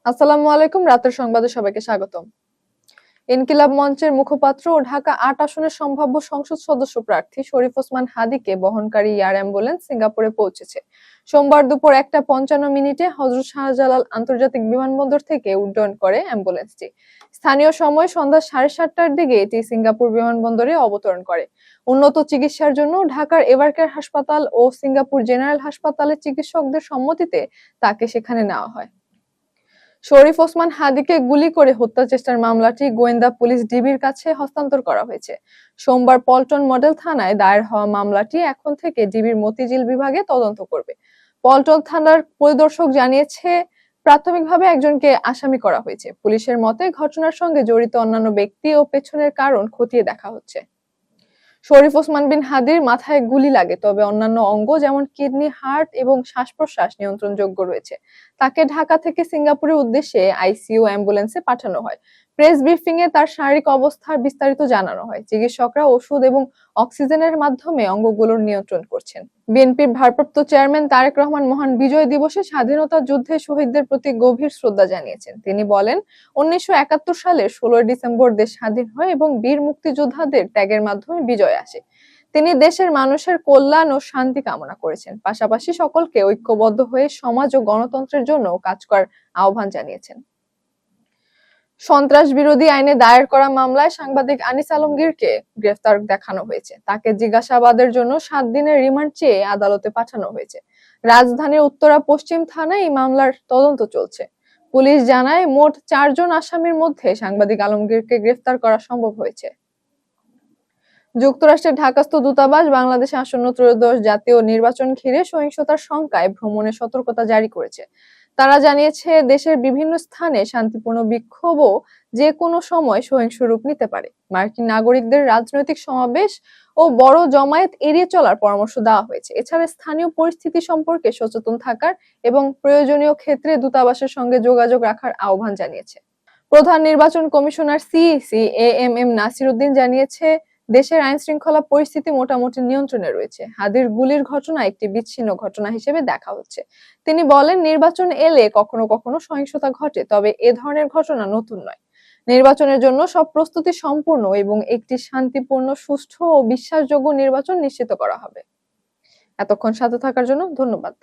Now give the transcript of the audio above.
আসসালামু আলাইকুম। রাতের সংবাদে সবাইকে স্বাগতম। ইনকিলাব মঞ্চের মুখপাত্র ও ঢাকা ৮ আসনের সম্ভাব্য সংসদ সদস্য প্রার্থী শরীফ ওসমান হাদীকে বহনকারী এয়ার অ্যাম্বুলেন্স সিঙ্গাপুরে পৌঁছেছে। সোমবার দুপুর ১:৫৫ হযরত শাহজালাল আন্তর্জাতিক বিমানবন্দর থেকে উড্ডয়ন করে অ্যাম্বুলেন্সটি। স্থানীয় সময় সন্ধ্যা ৭:৩০টার দিকে এটি সিঙ্গাপুর বিমানবন্দরে অবতরণ করে। উন্নত চিকিৎসার জন্য ঢাকার এভারকেয়ার হাসপাতাল ও সিঙ্গাপুর জেনারেল হাসপাতালের চিকিৎসকদের সম্মতিতে তাকে সেখানে নেওয়া হয়। শরীফ ওসমান হাদীকে গুলি করে হত্যা চেষ্টার মামলাটি গোয়েন্দা পুলিশ ডিবির কাছে হস্তান্তর করা হয়েছে। সোমবার পল্টন মডেল থানায় দায়ের হওয়া মামলাটি এখন থেকে ডিবির মতিঝিল বিভাগে তদন্ত করবে। পল্টন থানার পরিদর্শক জানিয়েছে, প্রাথমিকভাবে একজনকে আসামি করা হয়েছে। পুলিশের মতে ঘটনার সঙ্গে জড়িত অন্যান্য ব্যক্তি ও পেছনের কারণ খতিয়ে দেখা হচ্ছে। শরীফ ওসমান বিন হাদীর মাথায় গুলি লাগে, তবে অন্যান্য অঙ্গ যেমন কিডনি, হার্ট এবং শ্বাস-প্রশ্বাস নিয়ন্ত্রণযোগ্য রয়েছে। তাকে ঢাকা থেকে সিঙ্গাপুরের উদ্দেশ্যে আইসিইউ অ্যাম্বুলেন্সে পাঠানো হয়। প্রেস ব্রিফিং এ তার শারীরিক অবস্থার বিস্তারিত জানানো হয়। চিকিৎসকরা ওষুধ এবং অক্সিজেনের মাধ্যমে অঙ্গগুলোর নিয়ন্ত্রণ করছেন। বিএনপির ভারপ্রাপ্ত চেয়ারম্যান তারেক রহমান মহান বিজয় দিবসে স্বাধীনতা যুদ্ধে শহীদদের প্রতি গভীর শ্রদ্ধা জানিয়েছেন। তিনি বলেন, ১৯৭১ সালের ১৬ ডিসেম্বর দেশ স্বাধীন হয় এবং বীর মুক্তিযোদ্ধাদের ত্যাগের মাধ্যমে বিজয় আসে। তিনি দেশের মানুষের কল্যাণ ও শান্তি কামনা করেছেন। পাশাপাশি সকলকে ঐক্যবদ্ধ হয়ে সমাজ ও গণতন্ত্রের জন্য কাজ করার আহ্বান জানিয়েছেন। সন্ত্রাস বিরোধী আইনে দায়ের করা মামলায় সাংবাদিক আনিস আলমগীরকে গ্রেফতার দেখানো হয়েছে। তাকে জিজ্ঞাসাবাদের জন্য ৭ দিনের রিমান্ড চেয়ে আদালতে পাঠানো হয়েছে। রাজধানীর উত্তরা পশ্চিম থানায় এই মামলার তদন্ত চলছে। পুলিশ জানায়, মোট ৪ জন আসামির মধ্যে সাংবাদিক আলমগীরকে গ্রেফতার করা সম্ভব হয়েছে। যুক্তরাষ্ট্রের ঢাকাস্থ দূতাবাস বাংলাদেশে আসন্ন ত্রয়োদশ জাতীয় নির্বাচন ঘিরে সহিংসতার শঙ্কায় ভ্রমণের সতর্কতা জারি করেছে। তারা জানিয়েছে, দেশের বিভিন্ন স্থানে শান্তিপূর্ণ বিক্ষোভও যে কোনো সময় সহিংস রূপ নিতে পারে। মার্কিন নাগরিকদের রাজনৈতিক সমাবেশ ও বড় জমায়েত এড়িয়ে চলার পরামর্শ দেওয়া হয়েছে। এছাড়া স্থানীয় পরিস্থিতি সম্পর্কে সচেতন থাকার এবং প্রয়োজনীয় ক্ষেত্রে দূতাবাসের সঙ্গে যোগাযোগ রাখার আহ্বান জানিয়েছে। প্রধান নির্বাচন commissioner CEC AMM Nasir Uddin জানিয়েছে, দেশের আইন শৃঙ্খলা পরিস্থিতি মোটামুটি নিয়ন্ত্রণে রয়েছে। হাদীর গুলির ঘটনা একটি বিচ্ছিন্ন ঘটনা হিসেবে দেখা হচ্ছে। তিনি বলেন, নির্বাচন এলে কখনো কখনো সহিংসতা ঘটে, তবে এ ধরনের ঘটনা নতুন নয়। নির্বাচনের জন্য সব প্রস্তুতি সম্পূর্ণ এবং একটি শান্তিপূর্ণ, সুষ্ঠু ও বিশ্বাসযোগ্য নির্বাচন নিশ্চিত করা হবে। এতক্ষণ সাথে থাকার জন্য ধন্যবাদ।